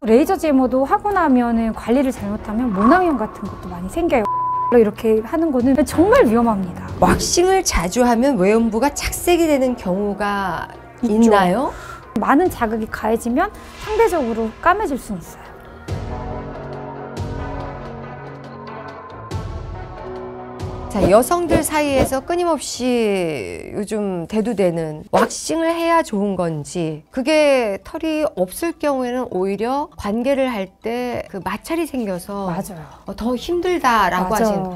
레이저 제모도 하고 나면은 관리를 잘못하면 모낭염 같은 것도 많이 생겨요. 이렇게 하는 거는 정말 위험합니다. 왁싱을 자주 하면 외연부가 착색이 되는 경우가 있나요? 많은 자극이 가해지면 상대적으로 까매질 수는 있어요. 자, 여성들 사이에서 끊임없이 요즘 대두되는 왁싱을 해야 좋은 건지, 그게 털이 없을 경우에는 오히려 관계를 할 때 그 마찰이 생겨서 맞아요. 더 힘들다라고 하시는.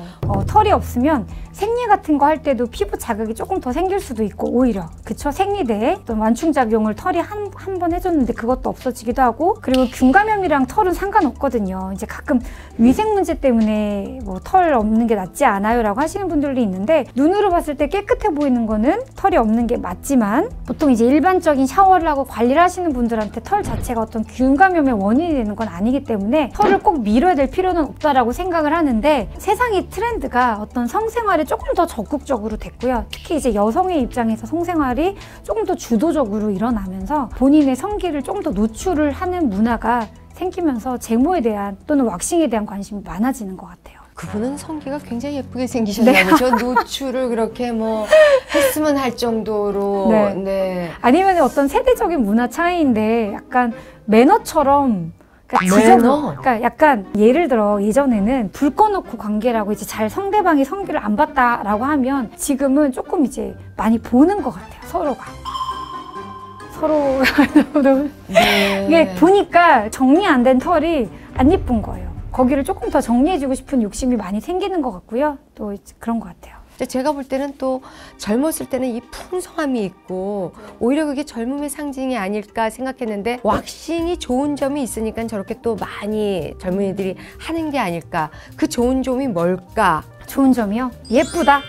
털이 없으면 생리 같은 거 할 때도 피부 자극이 조금 더 생길 수도 있고, 오히려 그쵸, 생리대에 어떤 완충작용을 털이 한 번 해줬는데 그것도 없어지기도 하고, 그리고 균감염이랑 털은 상관없거든요. 이제 가끔 위생 문제 때문에 뭐 털 없는 게 낫지 않아요 라고 하시는 분들도 있는데, 눈으로 봤을 때 깨끗해 보이는 거는 털이 없는 게 맞지만, 보통 이제 일반적인 샤워를 하고 관리를 하시는 분들한테 털 자체가 어떤 균감염의 원인이 되는 건 아니기 때문에 털을 꼭 밀어야 될 필요는 없다라고 생각을 하는데, 세상의 트렌드가 어떤 성생활에 조금 더 적극적으로 됐고요. 특히 이제 여성의 입장에서 성생활이 조금 더 주도적으로 일어나면서 본인의 성기를 조금 더 노출을 하는 문화가 생기면서 제모에 대한 또는 왁싱에 대한 관심이 많아지는 것 같아요. 그분은 성기가 굉장히 예쁘게 생기셨나 보죠. 노출을 그렇게 뭐 했으면 할 정도로. 네. 네. 아니면 어떤 세대적인 문화 차이인데 약간 매너처럼, 매너? 그러니까 약간 예를 들어 예전에는 불 꺼놓고 관계라고 이제 잘 상대방이 성기를 안 봤다라고 하면, 지금은 조금 이제 많이 보는 것 같아요. 서로 네. 이게 보니까 정리 안 된 털이 안 예쁜 거예요. 거기를 조금 더 정리해주고 싶은 욕심이 많이 생기는 것 같고요. 또 그런 것 같아요. 제가 볼 때는 또 젊었을 때는 이 풍성함이 있고 오히려 그게 젊음의 상징이 아닐까 생각했는데, 왁싱이 좋은 점이 있으니까 저렇게 또 많이 젊은이들이 하는 게 아닐까. 그 좋은 점이 뭘까? 좋은 점이요? 예쁘다.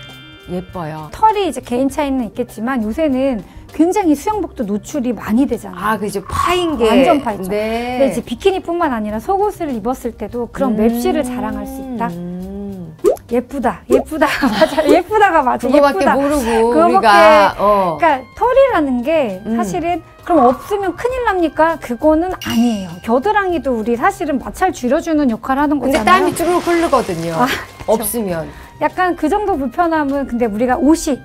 예뻐요. 털이 이제 개인 차이는 있겠지만 요새는 굉장히 수영복도 노출이 많이 되잖아요. 아, 그죠. 파인 게. 완전 파있죠. 네. 근데 이제 비키니뿐만 아니라 속옷을 입었을 때도 그런 맵시를 자랑할 수 있다. 예쁘다. 맞아. 예쁘다가 맞아. 그거밖에 예쁘다. 모르고 그거밖에, 우리가 그러니까 털이라는 게 사실은 그럼 없으면 큰일 납니까? 그거는 아니에요. 겨드랑이도 우리 사실은 마찰 줄여주는 역할을 하는 근데 거잖아요. 땀이 쭈르륵 흐르거든요. 아, 없으면. 약간 그 정도 불편함은, 근데 우리가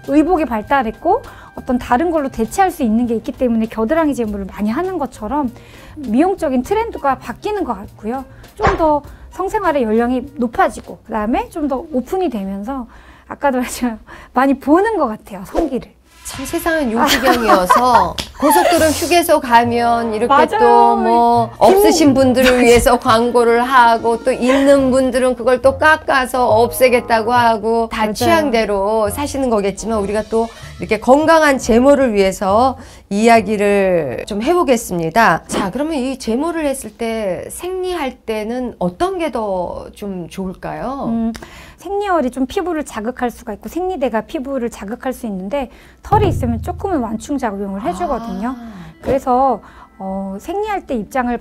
의복이 발달했고 어떤 다른 걸로 대체할 수 있는 게 있기 때문에 겨드랑이 제모를 많이 하는 것처럼 미용적인 트렌드가 바뀌는 것 같고요. 좀 더 성생활의 연령이 높아지고, 그 다음에 좀 더 오픈이 되면서 아까도 말했지만 많이 보는 것 같아요, 성기를. 참 세상은 요지경이어서 고속도로 휴게소 가면 이렇게 맞아요. 또 뭐 없으신 분들을 위해서 광고를 하고, 또 있는 분들은 그걸 또 깎아서 없애겠다고 하고, 다 맞아요. 취향대로 사시는 거겠지만, 우리가 또 이렇게 건강한 제모를 위해서 이야기를 좀 해보겠습니다. 자, 그러면 이 제모를 했을 때 생리할 때는 어떤 게 더 좀 좋을까요? 생리혈이 좀 피부를 자극할 수가 있고 생리대가 피부를 자극할 수 있는데, 털이 있으면 조금은 완충작용을 해주거든요. 그래서 생리할 때 입장을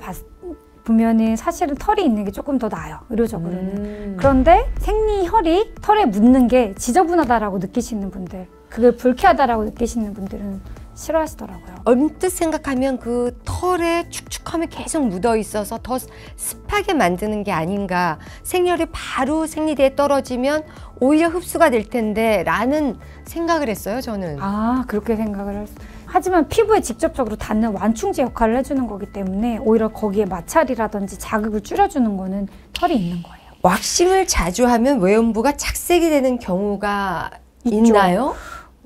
보면은 사실은 털이 있는 게 조금 더 나아요, 의료적으로는. 그런데 생리혈이 털에 묻는 게 지저분하다라고 느끼시는 분들, 그게 불쾌하다라고 느끼시는 분들은 싫어하시더라고요. 언뜻 생각하면 그 털에 축축함이 계속 묻어 있어서 더 습하게 만드는 게 아닌가. 생리혈이 바로 생리대에 떨어지면 오히려 흡수가 될 텐데 라는 생각을 했어요, 저는. 아, 그렇게 생각을 할 수. 하지만 피부에 직접적으로 닿는 완충제 역할을 해주는 거기 때문에 오히려 거기에 마찰이라든지 자극을 줄여주는 거는 털이 있는 거예요. 왁싱을 자주 하면 외연부가 착색이 되는 경우가 있나요?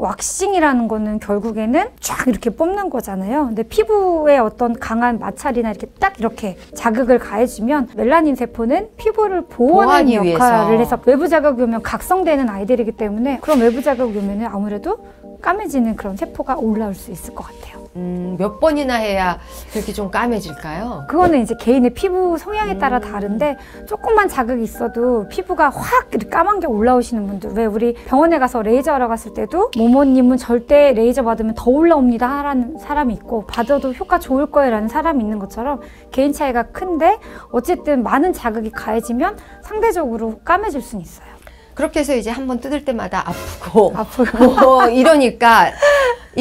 왁싱이라는 거는 결국에는 쫙 이렇게 뽑는 거잖아요. 근데 피부에 어떤 강한 마찰이나 이렇게 딱 이렇게 자극을 가해주면 멜라닌 세포는 피부를 보호하는 역할을 해서 외부 자극이 오면 각성되는 아이들이기 때문에, 그런 외부 자극이 오면 아무래도 까매지는 그런 세포가 올라올 수 있을 것 같아요. 몇 번이나 해야 그렇게 좀 까매질까요? 그거는 이제 개인의 피부 성향에 따라 다른데, 조금만 자극이 있어도 피부가 확 이렇게 까만 게 올라오시는 분들, 왜 우리 병원에 가서 레이저 하러 갔을 때도 모모님은 절대 레이저 받으면 더 올라옵니다 하라는 사람이 있고, 받아도 효과 좋을 거예요 라는 사람이 있는 것처럼 개인 차이가 큰데, 어쨌든 많은 자극이 가해지면 상대적으로 까매질 수는 있어요. 그렇게 해서 이제 한번 뜯을 때마다 아프고 뭐 이러니까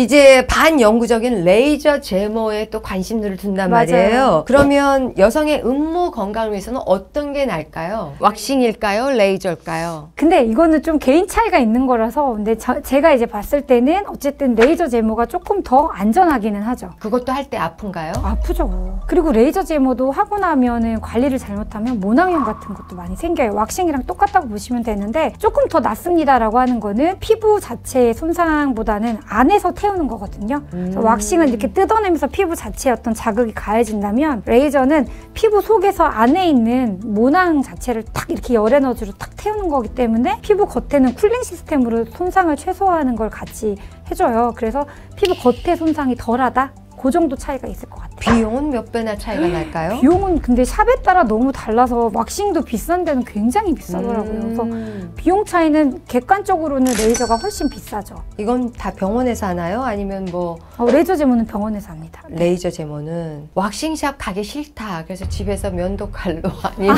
이제 반영구적인 레이저 제모에 또 관심들을 둔단 맞아요. 말이에요. 그러면 여성의 음모 건강을 위해서는 어떤 게 나을까요? 왁싱일까요? 레이저일까요? 근데 이거는 좀 개인 차이가 있는 거라서 근데 제가 이제 봤을 때는 어쨌든 레이저 제모가 조금 더 안전하기는 하죠. 그것도 할 때 아픈가요? 아프죠. 그리고 레이저 제모도 하고 나면은 관리를 잘못하면 모낭염 같은 것도 많이 생겨요. 왁싱이랑 똑같다고 보시면 되는데 조금 더 낫습니다라고 하는 거는 피부 자체의 손상보다는 안에서 태우는 거거든요. 그래서 왁싱은 이렇게 뜯어내면서 피부 자체에 어떤 자극이 가해진다면 레이저는 피부 속에서 안에 있는 모낭 자체를 탁 이렇게 열 에너지로 탁 태우는 거기 때문에 피부 겉에는 쿨링 시스템으로 손상을 최소화하는 걸 같이 해줘요. 그래서 피부 겉의 손상이 덜하다? 그 정도 차이가 있을 것 같아요. 비용은 몇 배나 차이가 날까요? 비용은 근데 샵에 따라 너무 달라서 왁싱도 비싼 데는 굉장히 비싸더라고요. 그래서 비용 차이는 객관적으로는 레이저가 훨씬 비싸죠. 이건 다 병원에서 하나요? 아니면 뭐 레이저 제모는 병원에서 합니다. 레이저 제모는 왁싱샵 가기 싫다. 그래서 집에서 면도칼로 아니면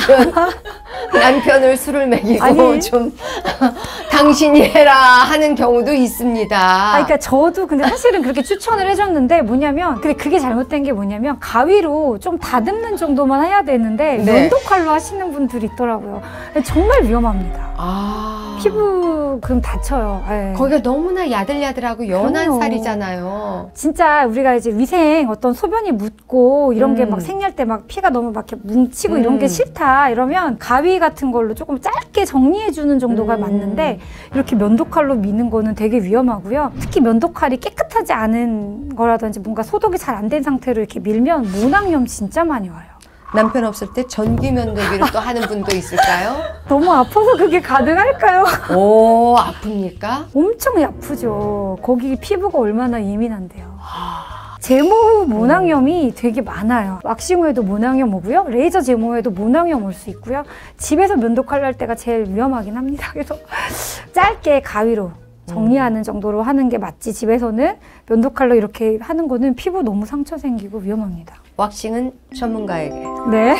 남편을 술을 먹이고 아니. 좀 당신이 해라 하는 경우도 있습니다. 그러니까 저도 근데 사실은 그렇게 추천을 해줬는데 뭐냐면 근데 그게 잘못된 게 뭐냐면 가위로 좀 다듬는 정도만 해야 되는데 네. 면도칼로 하시는 분들이 있더라고요. 정말 위험합니다. 피부 그럼 다쳐요. 네. 거기가 너무나 야들야들하고 연한 그럼요. 살이잖아요. 진짜 우리가 이제 위생 어떤 소변이 묻고 이런 게 막 생리할 때 막 피가 너무 막 이렇게 뭉치고 이런 게 싫다 이러면 가위 같은 걸로 조금 짧게 정리해 주는 정도가 맞는데 이렇게 면도칼로 미는 거는 되게 위험하고요. 특히 면도칼이 깨끗하지 않은 거라든지 뭔가 소독이 잘 안 된 상태로 이렇게 밀면 모낭염 진짜 많이 와요. 남편 없을 때 전기 면도기를 또 하는 분도 있을까요? 너무 아파서 그게 가능할까요? 오, 아픕니까? 엄청 아프죠. 거기 피부가 얼마나 예민한데요. 제모 후 모낭염이 되게 많아요. 왁싱 후에도 모낭염 오고요. 레이저 제모 후에도 모낭염 올 수 있고요. 집에서 면도칼로 할 때가 제일 위험하긴 합니다. 그래서 짧게 가위로 정리하는 정도로 하는 게 맞지 집에서는 면도칼로 이렇게 하는 거는 피부 너무 상처 생기고 위험합니다. 왁싱은 전문가에게. 네.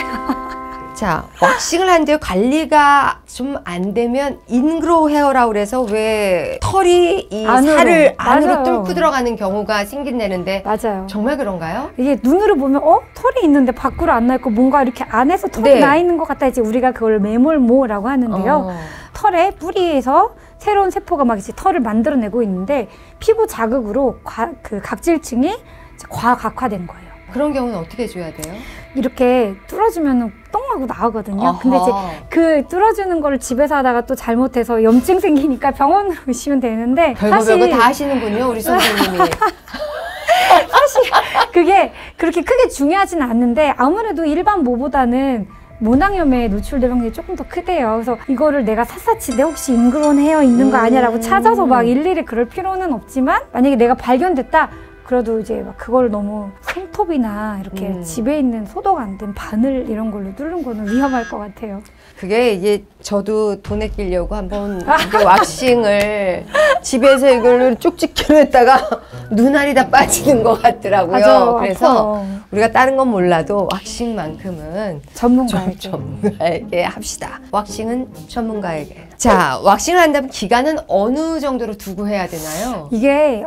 자, 왁싱을 한데 관리가 좀 안 되면 인그로우 헤어라고 그래서 왜 털이 이 안으로. 살을 안으로 맞아요. 뚫고 들어가는 경우가 생긴다는데 맞아요. 정말 그런가요? 이게 눈으로 보면 털이 있는데 밖으로 안 나 있고 뭔가 이렇게 안에서 털이 네. 나 있는 것 같다. 이제 우리가 그걸 매몰모라고 하는데요. 털의 뿌리에서 새로운 세포가 막 이제 털을 만들어내고 있는데 피부 자극으로 그 각질층이 과각화된 거예요. 그런 경우는 어떻게 해줘야 돼요? 이렇게 뚫어주면 똥하고 나오거든요. 어허. 근데 이제 그 뚫어주는 거를 집에서 하다가 또 잘못해서 염증 생기니까 병원으로 오시면 되는데 별거 다 하시는군요, 우리 선생님이. 사실 그게 그렇게 크게 중요하진 않는데 아무래도 일반 모보다는 모낭염에 노출될 확률이 조금 더 크대요. 그래서 이거를 내가 샅샅이 내 혹시 인그로운 헤어 있는 거 아니야라고 찾아서 막 일일이 그럴 필요는 없지만 만약에 내가 발견됐다 그래도 이제 막 그걸 너무 손톱이나 이렇게 집에 있는 소독 안 된 바늘 이런 걸로 뚫는 거는 위험할 것 같아요. 그게 이제 저도 돈 아끼려고 한번 이게 왁싱을 집에서 이걸 쭉쭉 켜냈다가 눈알이 다 빠지는 것 같더라고요. 맞아요. 그래서 아파요. 우리가 다른 건 몰라도 왁싱만큼은 전문가에게. 전문가에게 합시다. 왁싱은 전문가에게. 자, 왁싱을 한다면 기간은 어느 정도로 두고 해야 되나요? 이게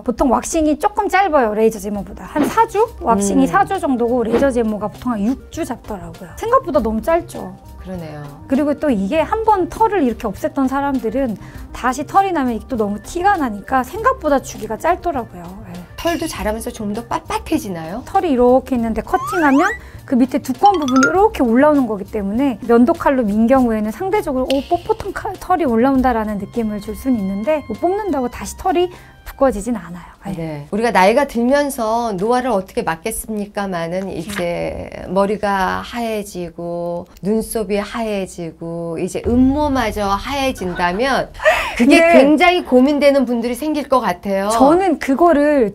보통 왁싱이 조금 짧아요. 레이저 제모보다. 한 4주? 왁싱이 4주 정도고 레이저 제모가 보통 한 6주 잡더라고요. 생각보다 너무 짧죠. 그러네요. 그리고 또 이게 한 번 털을 이렇게 없앴던 사람들은 다시 털이 나면 또 너무 티가 나니까 생각보다 주기가 짧더라고요. 네. 털도 자라면서 좀 더 빳빳해지나요? 털이 이렇게 있는데 커팅하면 그 밑에 두꺼운 부분이 이렇게 올라오는 거기 때문에 면도칼로 민 경우에는 상대적으로 뻣뻣한 털이 올라온다라는 느낌을 줄 수는 있는데 뽑는다고 다시 털이 두꺼워지진 않아요. 네. 우리가 나이가 들면서 노화를 어떻게 막겠습니까마는 이제 머리가 하얘지고 눈썹이 하얘지고 이제 음모마저 하얘진다면 그게 네. 굉장히 고민되는 분들이 생길 것 같아요. 저는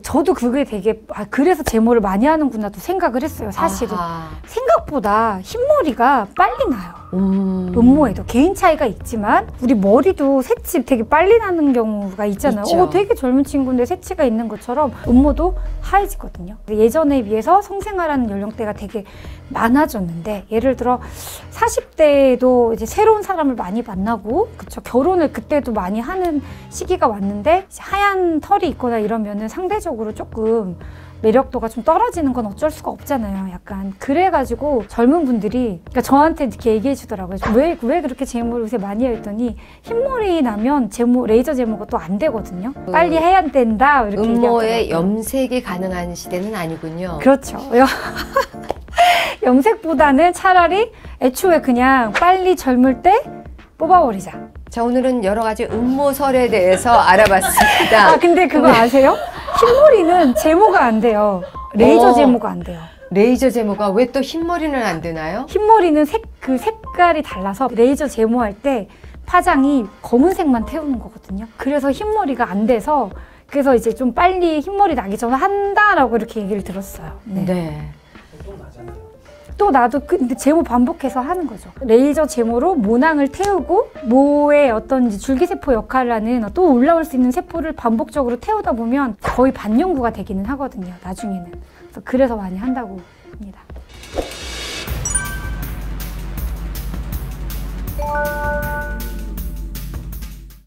저도 그게 되게 그래서 제모를 많이 하는구나도 생각을 했어요. 사실은. 아하. 생각보다 흰머리가 빨리 나요. 음모에도 개인 차이가 있지만 우리 머리도 새치 되게 빨리 나는 경우가 있잖아요. 있죠. 되게 젊은 친구인데 새치가 있는 것처럼 음모도 하얘지거든요. 예전에 비해서 성생활하는 연령대가 되게 많아졌는데 예를 들어 40대에도 이제 새로운 사람을 많이 만나고 그쵸 결혼을 그때도 많이 하는 시기가 왔는데 이제 하얀 털이 있거나 이러면은 상대적으로 조금 매력도가 좀 떨어지는 건 어쩔 수가 없잖아요. 약간 그래가지고 젊은 분들이 그러니까 저한테 이렇게 얘기해 주더라고요. 왜 그렇게 제모를 요새 많이 해요 했더니 흰머리 나면 레이저 제모가 또 안 되거든요. 빨리 해야 된다 이렇게 음모의 얘기하더라고요. 염색이 가능한 시대는 아니군요. 그렇죠. 염색보다는 차라리 애초에 그냥 빨리 젊을 때 뽑아버리자. 자, 오늘은 여러 가지 음모설에 대해서 알아봤습니다. 근데 그거 아세요? 흰머리는 제모가 안 돼요. 레이저 제모가 안 돼요. 레이저 제모가 왜 또 흰머리는 안 되나요? 흰머리는 색깔이 달라서 레이저 제모할 때 파장이 검은색만 태우는 거거든요. 그래서 흰머리가 안 돼서 그래서 이제 좀 빨리 흰머리 나기 전에 한다라고 이렇게 얘기를 들었어요. 네. 또 나도 근데 제모 반복해서 하는 거죠. 레이저 제모로 모낭을 태우고 모의 어떤 이제 줄기세포 역할을 하는 또 올라올 수 있는 세포를 반복적으로 태우다 보면 거의 반영구가 되기는 하거든요. 나중에는. 그래서 많이 한다고 합니다.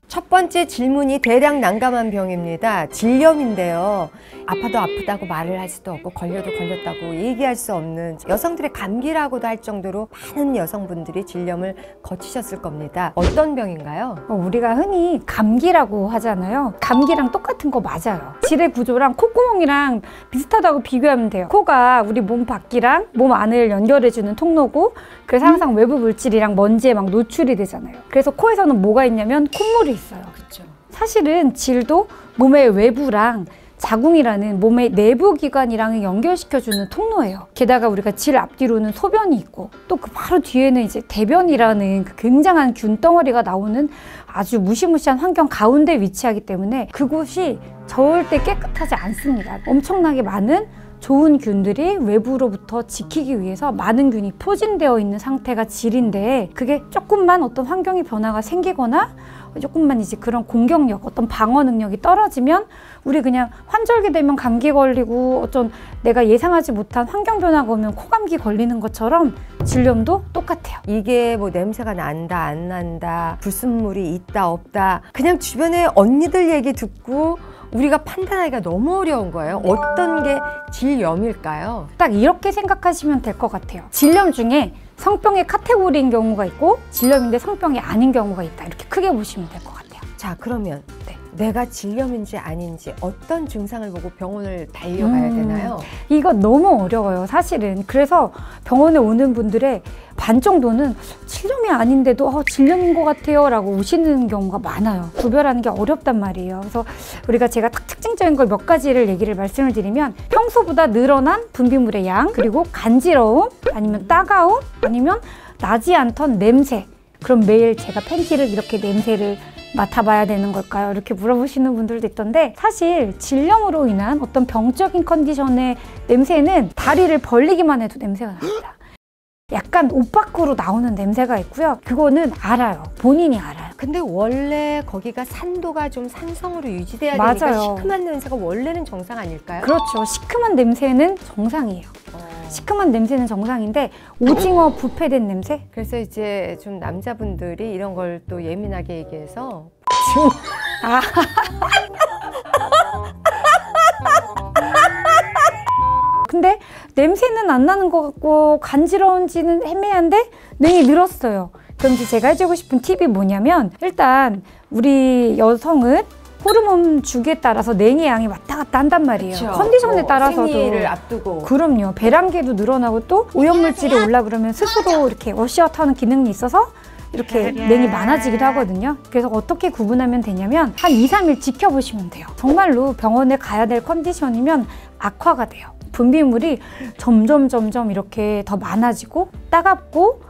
첫 번째 질문이 대량 난감한 병입니다. 질염인데요. 아파도 아프다고 말을 할 수도 없고 걸려도 걸렸다고 얘기할 수 없는 여성들의 감기라고도 할 정도로 많은 여성분들이 질염을 거치셨을 겁니다. 어떤 병인가요? 우리가 흔히 감기라고 하잖아요. 감기랑 똑같은 거 맞아요. 질의 구조랑 콧구멍이랑 비슷하다고 비교하면 돼요. 코가 우리 몸 밖이랑 몸 안을 연결해주는 통로고 그래서 항상 외부 물질이랑 먼지에 막 노출이 되잖아요. 그래서 코에서는 뭐가 있냐면 콧물이 있어요. 그렇죠. 사실은 질도 몸의 외부랑 자궁이라는 몸의 내부 기관이랑 연결시켜주는 통로예요. 게다가 우리가 질 앞뒤로는 소변이 있고 또 그 바로 뒤에는 이제 대변이라는 그 굉장한 균 덩어리가 나오는 아주 무시무시한 환경 가운데 위치하기 때문에 그곳이 절대 깨끗하지 않습니다. 엄청나게 많은 좋은 균들이 외부로부터 지키기 위해서 많은 균이 포진되어 있는 상태가 질인데 그게 조금만 어떤 환경의 변화가 생기거나 조금만 이제 그런 공격력, 어떤 방어 능력이 떨어지면 우리 그냥 환절기 되면 감기 걸리고 어떤 내가 예상하지 못한 환경 변화가 오면 코감기 걸리는 것처럼 질염도 똑같아요. 이게 뭐 냄새가 난다, 안 난다, 불순물이 있다, 없다 그냥 주변에 언니들 얘기 듣고 우리가 판단하기가 너무 어려운 거예요. 어떤 게 질염일까요? 딱 이렇게 생각하시면 될 것 같아요. 질염 중에 성병의 카테고리인 경우가 있고 질염인데 성병이 아닌 경우가 있다. 이렇게 크게 보시면 될 것 같아요. 자, 그러면 내가 질염인지 아닌지 어떤 증상을 보고 병원을 달려가야 되나요? 이거 너무 어려워요, 사실은. 그래서 병원에 오는 분들의 반 정도는 질염이 아닌데도 질염인 것 같아요 라고 오시는 경우가 많아요. 구별하는 게 어렵단 말이에요. 그래서 제가 딱 특징적인 걸 몇 가지를 말씀을 드리면 평소보다 늘어난 분비물의 양, 그리고 간지러움, 아니면 따가움, 아니면 나지 않던 냄새. 그럼 매일 제가 팬티를 이렇게 냄새를 맡아봐야 되는 걸까요? 이렇게 물어보시는 분들도 있던데 사실 질염으로 인한 어떤 병적인 컨디션의 냄새는 다리를 벌리기만 해도 냄새가 납니다. 약간 옷 밖으로 나오는 냄새가 있고요. 그거는 알아요. 본인이 알아요. 근데 원래 거기가 산도가 좀 산성으로 유지돼야 맞아요. 되니까 시큼한 냄새가 원래는 정상 아닐까요? 그렇죠. 시큼한 냄새는 정상이에요. 시큼한 냄새는 정상인데 오징어 부패된 냄새? 그래서 이제 좀 남자분들이 이런 걸 또 예민하게 얘기해서 근데 냄새는 안 나는 것 같고 간지러운지는 애매한데 냉이 늘었어요. 그럼 이제 제가 해주고 싶은 팁이 뭐냐면 일단 우리 여성은 호르몬 주기에 따라서 냉의 양이 왔다 갔다 한단 말이에요. 그렇죠. 컨디션에 따라서도. 생리를 앞두고. 그럼요. 배란계도 늘어나고 또 오염물질이 올라 그러면 스스로 이렇게 워시아웃하는 기능이 있어서 이렇게 냉이 많아지기도 하거든요. 그래서 어떻게 구분하면 되냐면 한 2, 3일 지켜보시면 돼요. 정말로 병원에 가야 될 컨디션이면 악화가 돼요. 분비물이 점점 이렇게 더 많아지고 따갑고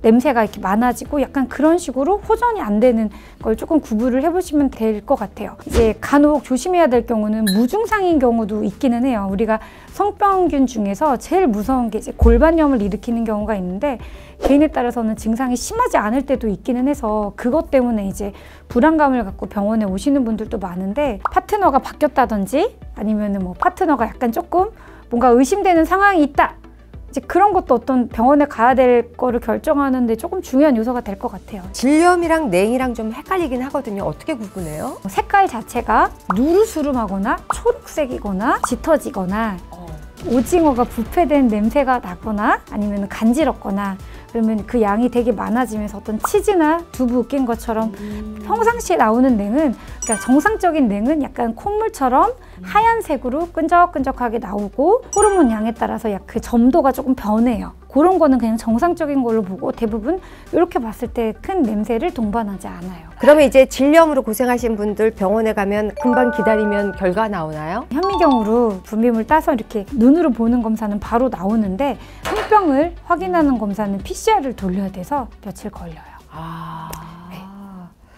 냄새가 이렇게 많아지고 약간 그런 식으로 호전이 안 되는 걸 조금 구분을 해보시면 될 것 같아요. 이제 간혹 조심해야 될 경우는 무증상인 경우도 있기는 해요. 우리가 성병균 중에서 제일 무서운 게 이제 골반염을 일으키는 경우가 있는데 개인에 따라서는 증상이 심하지 않을 때도 있기는 해서 그것 때문에 이제 불안감을 갖고 병원에 오시는 분들도 많은데 파트너가 바뀌었다든지 아니면은 뭐 파트너가 약간 조금 뭔가 의심되는 상황이 있다. 이제 그런 것도 어떤 병원에 가야 될 거를 결정하는데 조금 중요한 요소가 될 것 같아요. 질염이랑 냉이랑 좀 헷갈리긴 하거든요. 어떻게 구분해요? 색깔 자체가 누르스름하거나 초록색이거나 짙어지거나 오징어가 부패된 냄새가 나거나 아니면 간지럽거나 그러면 그 양이 되게 많아지면서 어떤 치즈나 두부 낀 것처럼 평상시에 나오는 냉은 그러니까 정상적인 냉은 약간 콧물처럼 하얀색으로 끈적끈적하게 나오고 호르몬 양에 따라서 약 그 점도가 조금 변해요. 그런 거는 그냥 정상적인 걸로 보고 대부분 이렇게 봤을 때 큰 냄새를 동반하지 않아요. 그러면 이제 질염으로 고생하신 분들 병원에 가면 금방 기다리면 결과 나오나요? 현미경으로 분비물 따서 이렇게 눈으로 보는 검사는 바로 나오는데 성병을 확인하는 검사는 PCR을 돌려야 돼서 며칠 걸려요. 네.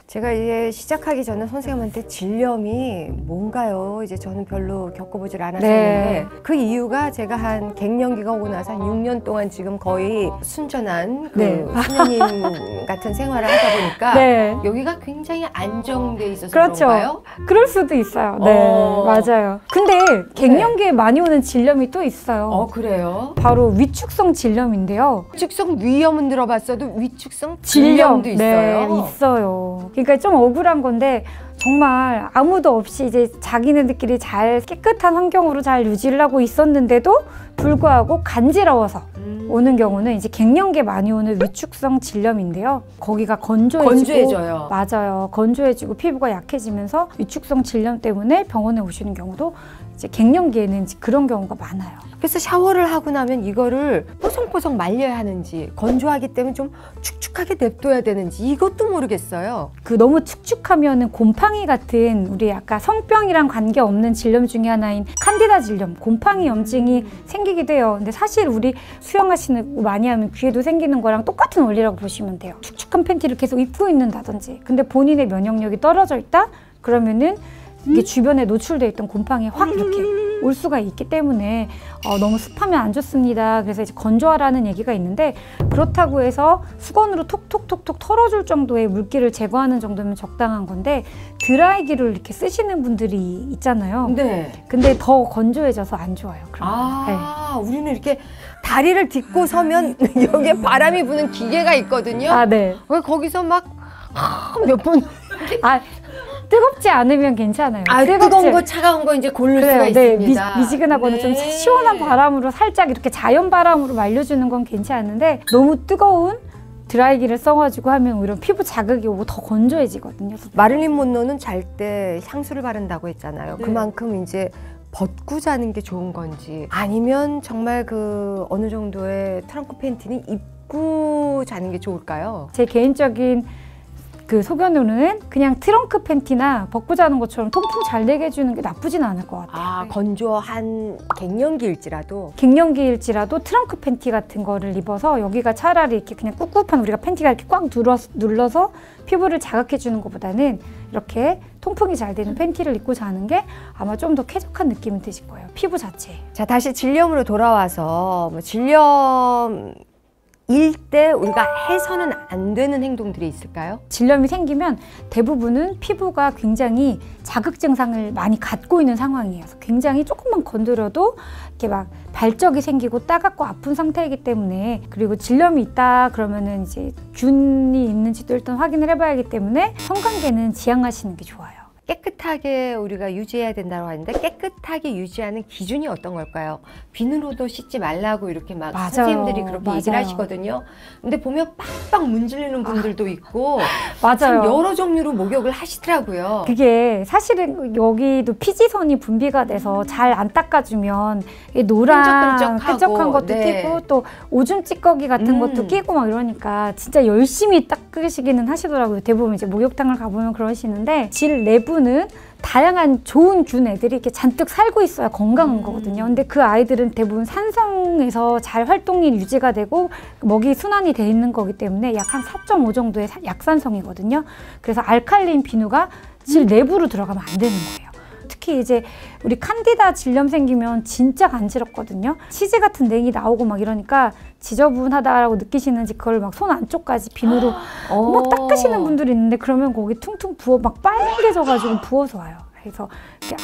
제가 이제 시작하기 전에 선생님한테 질염이 뭔가요? 이제 저는 별로 겪어보질 않았었는데 그 이유가 제가 한 갱년기가 오고 나서 한 6년 동안 지금 거의 순전한 그 수녀님 같은 생활을 하다 보니까 여기가 굉장히 안정돼 있어서 그렇죠. 그런가요? 그럴 수도 있어요. 네, 맞아요. 근데 갱년기에 많이 오는 질염이 또 있어요. 그래요? 바로 위축성 질염인데요. 위축성 위염은 들어봤어도 위축성 질염도 있어요? 네, 있어요. 그러니까 좀 억울한 건데 정말 아무도 없이 이제 자기네들끼리 잘 깨끗한 환경으로 잘 유지를 하고 있었는데도 불구하고 간지러워서 오는 경우는 이제 갱년기에 많이 오는 위축성 질염인데요. 거기가 건조해져요. 맞아요. 건조해지고 피부가 약해지면서 위축성 질염 때문에 병원에 오시는 경우도 이제 갱년기에는 이제 그런 경우가 많아요. 그래서 샤워를 하고 나면 이거를 뽀송뽀송 말려야 하는지 건조하기 때문에 좀 축축하게 냅둬야 되는지 이것도 모르겠어요. 그 너무 축축하면은 곰팡이 같은 우리 아까 성병이랑 관계없는 질염 중에 하나인 칸디다 질염, 곰팡이 염증이 생기기도 해요. 근데 사실 우리 수영하시는 거 많이 하면 귀에도 생기는 거랑 똑같은 원리라고 보시면 돼요. 축축한 팬티를 계속 입고 있는다든지 근데 본인의 면역력이 떨어져 있다? 그러면은 이게 주변에 노출되어 있던 곰팡이에 확 이렇게 올 수가 있기 때문에 너무 습하면 안 좋습니다. 그래서 이제 건조하라는 얘기가 있는데 그렇다고 해서 수건으로 톡톡톡톡 털어줄 정도의 물기를 제거하는 정도면 적당한 건데 드라이기를 이렇게 쓰시는 분들이 있잖아요. 네. 근데 더 건조해져서 안 좋아요. 우리는 이렇게 다리를 딛고 서면 여기에 바람이 부는 기계가 있거든요. 네. 왜 거기서 막 몇 분 뜨겁지 않으면 괜찮아요. 뜨거운 거 차가운 거 이제 고를 수가 있습니다. 미지근하거나 좀 시원한 바람으로 살짝 이렇게 자연 바람으로 말려주는 건 괜찮은데 너무 뜨거운 드라이기를 써가지고 하면 오히려 피부 자극이 오고 더 건조해지거든요. 마릴린 몬로는 잘 때 향수를 바른다고 했잖아요. 그만큼 이제 벗고 자는 게 좋은 건지 아니면 정말 그 어느 정도의 트렁크 팬티는 입고 자는 게 좋을까요? 제 개인적인 그 소견으로는 그냥 트렁크 팬티나 벗고 자는 것처럼 통풍 잘 되게 해주는 게 나쁘진 않을 것 같아요. 건조한 갱년기일지라도 트렁크 팬티 같은 거를 입어서 여기가 차라리 이렇게 그냥 꿉꿉한 우리가 팬티가 이렇게 꽉 눌러서 피부를 자극해주는 것보다는 이렇게 통풍이 잘 되는 팬티를 입고 자는 게 아마 좀 더 쾌적한 느낌이 드실 거예요. 피부 자체에. 자, 다시 질염으로 돌아와서 질염 때 우리가 해서는 안 되는 행동들이 있을까요? 질염이 생기면 대부분은 피부가 굉장히 자극 증상을 많이 갖고 있는 상황이에요. 굉장히 조금만 건드려도 이렇게 막 발적이 생기고 따갑고 아픈 상태이기 때문에 그리고 질염이 있다 그러면은 이제 균이 있는지도 일단 확인을 해봐야 하기 때문에 성관계는 지양하시는 게 좋아요. 깨끗하게 우리가 유지해야 된다고 하는데 깨끗하게 유지하는 기준이 어떤 걸까요? 비누로도 씻지 말라고 이렇게 막 선생님들이 그렇게 얘기를 하시거든요. 근데 보면 빡빡 문질리는 분들도 있고 참 여러 종류로 목욕을 하시더라고요. 그게 사실은 여기도 피지선이 분비가 돼서 잘 안 닦아주면 노란 끈적한 것도 끼고 또 오줌 찌꺼기 같은 것도 끼고 막 이러니까 진짜 열심히 닦으시기는 하시더라고요. 대부분 이제 목욕탕을 가보면 그러시는데 질 내부 외부는 다양한 좋은 균 애들이 이렇게 잔뜩 살고 있어야 건강한 거거든요. 근데 그 아이들은 대부분 산성에서 잘 활동이 유지가 되고 먹이 순환이 돼 있는 거기 때문에 약 한 4.5 정도의 약산성이거든요. 그래서 알칼리인 비누가 질 내부로 들어가면 안 되는 거예요. 특히 이제 우리 칸디다 질염 생기면 진짜 간지럽거든요. 치즈 같은 냉이 나오고 막 이러니까 지저분하다라고 느끼시는지 그걸 막 손 안쪽까지 비누로 막 닦으시는 분들이 있는데 그러면 거기 퉁퉁 부어 막 빨개져가지고 부어서 와요. 그래서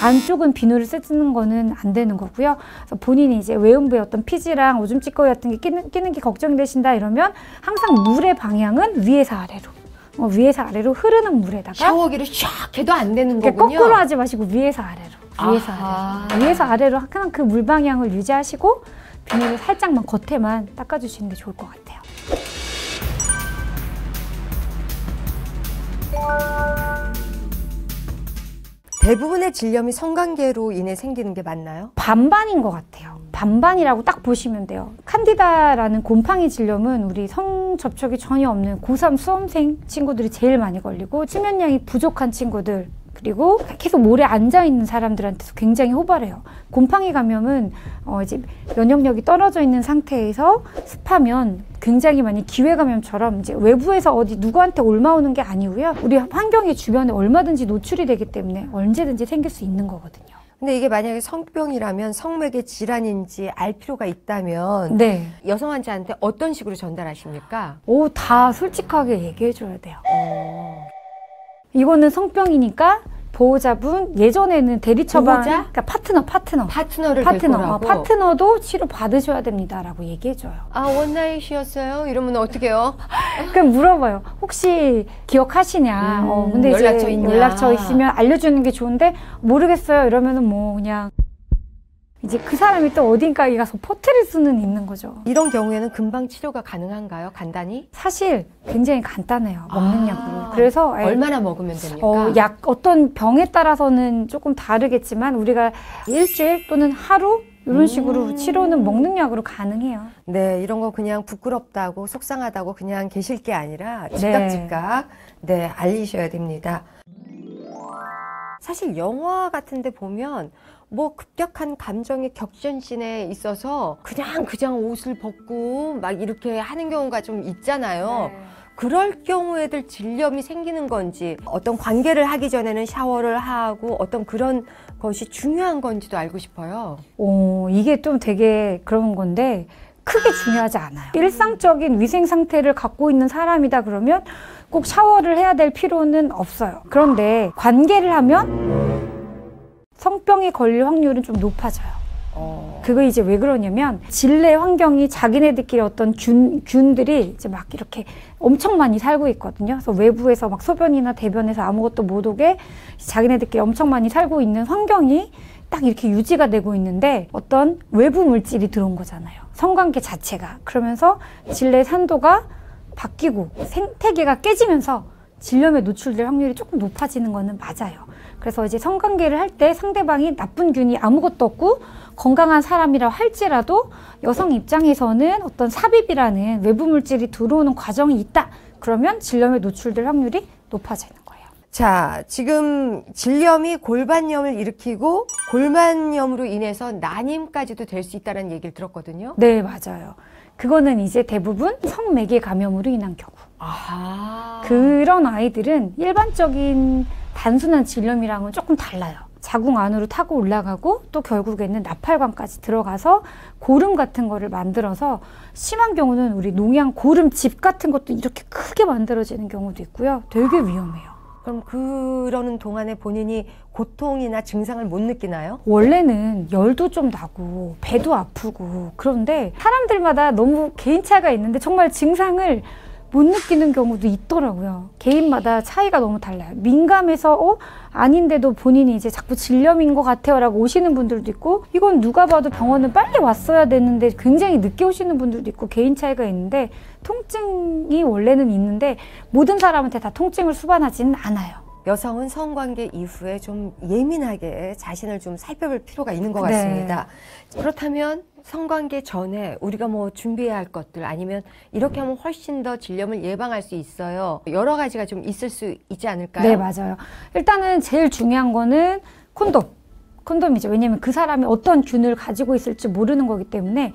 안쪽은 비누를 쓰는 거는 안 되는 거고요. 그래서 본인이 이제 외음부에 어떤 피지랑 오줌 찌꺼기 같은 게 끼는 게 걱정이 되신다 이러면 항상 물의 방향은 위에서 아래로. 위에서 아래로 흐르는 물에다가 샤워기를 샥 해도 안 되는 거군요. 거꾸로 하지 마시고 위에서 아래로. 위에서 아하. 아래로. 위에서 아래로 그냥 그 물 방향을 유지하시고 비누를 살짝만 겉에만 닦아주시는 게 좋을 것 같아요. 대부분의 질염이 성관계로 인해 생기는 게 맞나요? 반반인 것 같아요. 반반이라고 딱 보시면 돼요. 칸디다라는 곰팡이 질염은 우리 성 접촉이 전혀 없는 고3 수험생 친구들이 제일 많이 걸리고 수면량이 부족한 친구들 그리고 계속 모래 앉아있는 사람들한테도 굉장히 호발해요. 곰팡이 감염은 이제 면역력이 떨어져 있는 상태에서 습하면 굉장히 많이 기회감염처럼 이제 외부에서 어디 누구한테 옮아오는 게 아니고요. 우리 환경의 주변에 얼마든지 노출이 되기 때문에 언제든지 생길 수 있는 거거든요. 근데 이게 만약에 성병이라면 성맥의 질환인지 알 필요가 있다면 네. 여성 환자한테 어떤 식으로 전달하십니까? 다 솔직하게 얘기해줘야 돼요. 이거는 성병이니까 보호자분 예전에는 대리 처방 보호자? 그러니까 파트너를 파트너도 치료 받으셔야 됩니다라고 얘기해줘요. 원나잇이었어요? 이러면 어떡해요? 그럼 물어봐요. 혹시 기억하시냐? 근데 연락처 이제 있냐? 연락처 있으면 알려주는 게 좋은데 모르겠어요. 이러면은 뭐 그냥 이제 그 사람이 또 어딘가에 가서 퍼뜨릴 수는 있는 거죠. 이런 경우에는 금방 치료가 가능한가요? 간단히? 사실 굉장히 간단해요. 먹는 약으로. 그래서 얼마나 먹으면 됩니까? 어떤 병에 따라서는 조금 다르겠지만 우리가 일주일 또는 하루 이런 식으로 치료는 먹는 약으로 가능해요. 네, 이런 거 그냥 부끄럽다고 속상하다고 그냥 계실 게 아니라 즉각 알리셔야 됩니다. 사실 영화 같은 데 보면 뭐 급격한 감정의 격전신에 있어서 그냥 옷을 벗고 막 이렇게 하는 경우가 좀 있잖아요. 네. 그럴 경우에들 질염이 생기는 건지 어떤 관계를 하기 전에는 샤워를 하고 어떤 그런 것이 중요한 건지도 알고 싶어요. 이게 좀 되게 그런 건데 크게 중요하지 않아요. 일상적인 위생 상태를 갖고 있는 사람이다 그러면 꼭 샤워를 해야 될 필요는 없어요. 그런데 관계를 하면 성병에 걸릴 확률은 좀 높아져요. 그거 이제 왜 그러냐면 질내 환경이 자기네들끼리 어떤 균들이 이제 막 이렇게 엄청 많이 살고 있거든요. 그래서 외부에서 막 소변이나 대변에서 아무것도 못 오게 자기네들끼리 엄청 많이 살고 있는 환경이 딱 이렇게 유지가 되고 있는데 어떤 외부 물질이 들어온 거잖아요. 성관계 자체가. 그러면서 질내 산도가 바뀌고 생태계가 깨지면서 질염에 노출될 확률이 조금 높아지는 거는 맞아요. 그래서 이제 성관계를 할 때 상대방이 나쁜 균이 아무것도 없고 건강한 사람이라 할지라도 여성 입장에서는 어떤 삽입이라는 외부 물질이 들어오는 과정이 있다. 그러면 질염에 노출될 확률이 높아지는 거예요. 자, 지금 질염이 골반염을 일으키고 골반염으로 인해서 난임까지도 될 수 있다는 얘기를 들었거든요. 네, 맞아요. 그거는 이제 대부분 성매개 감염으로 인한 경우. 그런 아이들은 일반적인 단순한 질염이랑은 조금 달라요. 자궁 안으로 타고 올라가고 또 결국에는 나팔관까지 들어가서 고름 같은 거를 만들어서 심한 경우는 우리 농양 고름집 같은 것도 이렇게 크게 만들어지는 경우도 있고요. 되게 위험해요. 그럼 그러는 동안에 본인이 고통이나 증상을 못 느끼나요? 원래는 열도 좀 나고 배도 아프고 그런데 사람들마다 너무 개인차가 있는데 정말 증상을 못 느끼는 경우도 있더라고요. 개인마다 차이가 너무 달라요. 민감해서 아닌데도 본인이 이제 자꾸 질염인 것 같아요 라고 오시는 분들도 있고 이건 누가 봐도 병원은 빨리 왔어야 되는데 굉장히 늦게 오시는 분들도 있고 개인 차이가 있는데 통증이 원래는 있는데 모든 사람한테 다 통증을 수반하지는 않아요. 여성은 성관계 이후에 좀 예민하게 자신을 좀 살펴볼 필요가 있는 것 네. 같습니다. 그렇다면 성관계 전에 우리가 뭐 준비해야 할 것들 아니면 이렇게 하면 훨씬 더 질염을 예방할 수 있어요. 여러 가지가 좀 있을 수 있지 않을까요? 네, 맞아요. 일단은 제일 중요한 거는 콘돔이죠. 왜냐면 그 사람이 어떤 균을 가지고 있을지 모르는 거기 때문에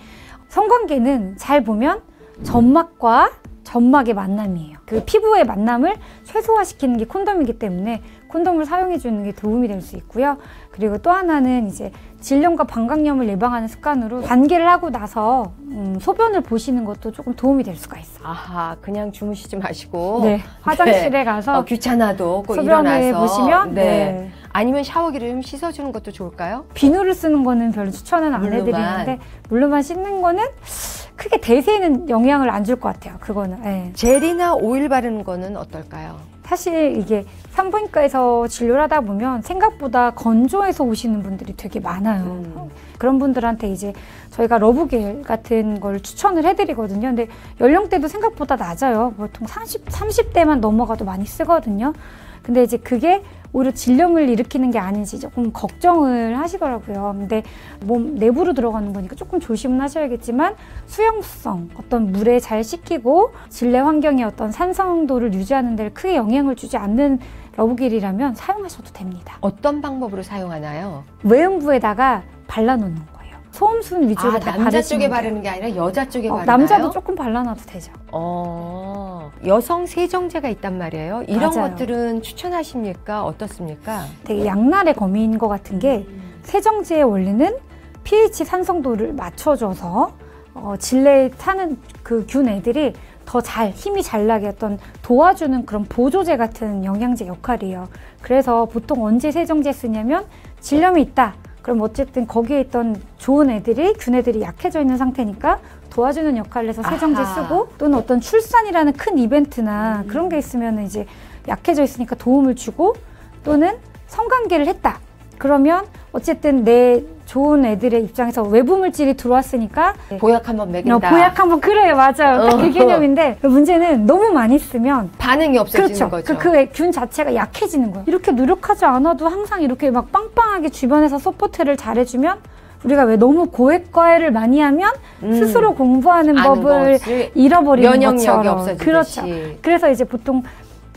성관계는 잘 보면 점막과 점막의 만남이에요. 그 피부의 만남을 최소화시키는 게 콘돔이기 때문에 콘돔을 사용해 주는 게 도움이 될 수 있고요. 그리고 또 하나는 이제 질염과 방광염을 예방하는 습관으로 관계를 하고 나서 소변을 보시는 것도 조금 도움이 될 수가 있어요. 아하, 그냥 주무시지 마시고 네, 화장실에 가서 귀찮아도 꼭 소변을 일어나서 보시면 네. 아니면 샤워기를 좀 씻어주는 것도 좋을까요? 비누를 쓰는 거는 별로 추천은 안 물로만. 해드리는데 물로만 씻는 거는 크게 대세에는 영향을 안 줄 것 같아요. 그거는. 네. 젤이나 오일 바르는 거는 어떨까요? 사실 이게 산부인과에서 진료를 하다 보면 생각보다 건조해서 오시는 분들이 되게 많아요. 그런 분들한테 이제 저희가 러브겔 같은 걸 추천을 해드리거든요. 근데 연령대도 생각보다 낮아요. 보통 30대만 넘어가도 많이 쓰거든요. 근데 이제 그게 오히려 질염을 일으키는 게 아닌지 조금 걱정을 하시더라고요. 근데 몸 내부로 들어가는 거니까 조금 조심은 하셔야겠지만 수용성, 어떤 물에 잘 씻기고 질내 환경의 어떤 산성도를 유지하는 데 크게 영향을 주지 않는 러브겔이라면 사용하셔도 됩니다. 어떤 방법으로 사용하나요? 외음부에다가 발라놓는 거예요. 소음순 위주로 다 남자 쪽에 바르시면 바르는 게 아니라 여자 쪽에 바르나요? 남자도 조금 발라놔도 되죠. 여성 세정제가 있단 말이에요. 이런 맞아요. 것들은 추천하십니까? 어떻습니까? 되게 양날의 검인 것 같은 게 세정제의 원리는 pH 산성도를 맞춰줘서 질내에 사는 그 균 애들이 더 힘이 잘 나게 어떤 도와주는 그런 보조제 같은 영양제 역할이에요. 그래서 보통 언제 세정제 쓰냐면 질염이 있다. 그럼 어쨌든 거기에 있던 좋은 애들이 균 애들이 약해져 있는 상태니까 도와주는 역할을 해서 세정제 쓰고 또는 어떤 출산이라는 큰 이벤트나 그런 게 있으면 이제 약해져 있으니까 도움을 주고 또는 성관계를 했다. 그러면 어쨌든 내 좋은 애들의 입장에서 외부 물질이 들어왔으니까 보약 한번 먹인다. 보약 한번 그래요. 맞아요. 딱 그 개념인데 문제는 너무 많이 쓰면 반응이 없어지는 그렇죠. 거죠. 그 균 자체가 약해지는 거예요. 이렇게 노력하지 않아도 항상 이렇게 막 빵빵하게 주변에서 서포트를 잘해주면 우리가 왜 너무 고액과외를 많이 하면 스스로 공부하는 법을 잃어버리는 면역력이 것처럼. 없어지듯이. 그렇죠. 그래서 이제 보통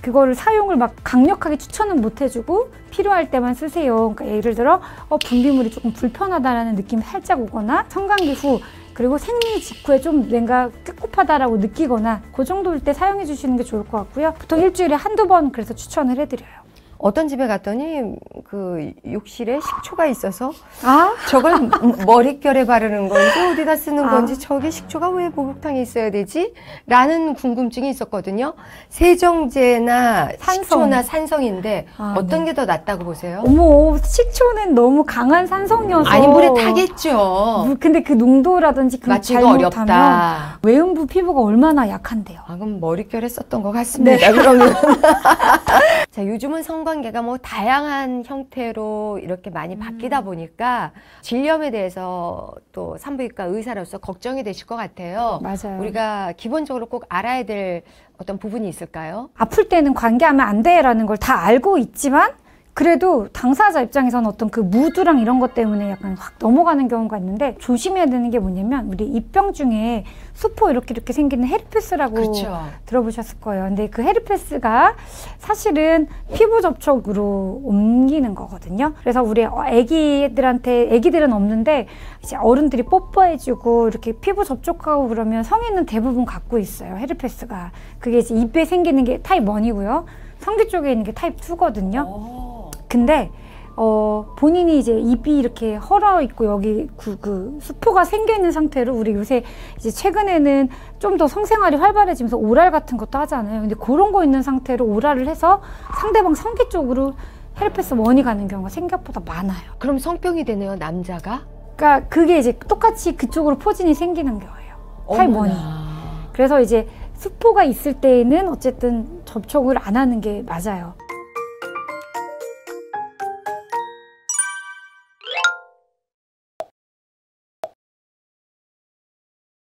그거를 사용을 막 강력하게 추천은 못 해주고 필요할 때만 쓰세요. 그러니까 예를 들어 분비물이 조금 불편하다라는 느낌이 살짝 오거나 성관계 후 그리고 생리 직후에 좀 뭔가 꿉꿉하다라고 느끼거나 그 정도일 때 사용해 주시는 게 좋을 것 같고요. 보통 일주일에 한두 번 그래서 추천을 해드려요. 어떤 집에 갔더니 그 욕실에 식초가 있어서 아? 저걸 머릿결에 바르는 건지 어디다 쓰는 건지 저게 식초가 왜 목욕탕에 있어야 되지? 라는 궁금증이 있었거든요. 세정제나 식초나 산성인데 어떤 게 더 낫다고 보세요? 어머, 식초는 너무 강한 산성이어서 아니 물에 타겠죠. 근데 그 농도라든지 그 맞추기가 잘못하면 어렵다. 외음부 피부가 얼마나 약한데요. 그럼 머릿결에 썼던 것 같습니다. 그러면 자, 요즘은 성관계가 뭐 다양한 형태로 이렇게 많이 바뀌다 보니까 질염에 대해서 또 산부인과 의사로서 걱정이 되실 것 같아요. 맞아요. 우리가 기본적으로 꼭 알아야 될 어떤 부분이 있을까요? 아플 때는 관계하면 안 돼라는 걸 다 알고 있지만 그래도 당사자 입장에서는 어떤 그 무드랑 이런 것 때문에 약간 확 넘어가는 경우가 있는데 조심해야 되는 게 뭐냐면 우리 입병 중에 수포 이렇게 생기는 헤르페스라고 그렇죠. 들어보셨을 거예요. 근데 그 헤르페스가 사실은 피부 접촉으로 옮기는 거거든요. 그래서 우리 애기들은 없는데 이제 어른들이 뽀뽀해주고 이렇게 피부 접촉하고 그러면 성인은 대부분 갖고 있어요. 헤르페스가. 그게 이제 입에 생기는 게 타입 1이고요. 성기 쪽에 있는 게 타입 2거든요. 근데 본인이 이제 입이 이렇게 헐어 있고 여기 그 수포가 생겨 있는 상태로 우리 요새 이제 최근에는 좀 더 성생활이 활발해지면서 오랄 같은 것도 하잖아요. 근데 그런 거 있는 상태로 오랄을 해서 상대방 성기 쪽으로 헤르페스 1이 가는 경우가 생각보다 많아요. 그럼 성병이 되네요, 남자가? 그러니까 그게 이제 똑같이 그쪽으로 포진이 생기는 거예요. 타입 1이. 그래서 이제 수포가 있을 때에는 어쨌든 접촉을 안 하는 게 맞아요.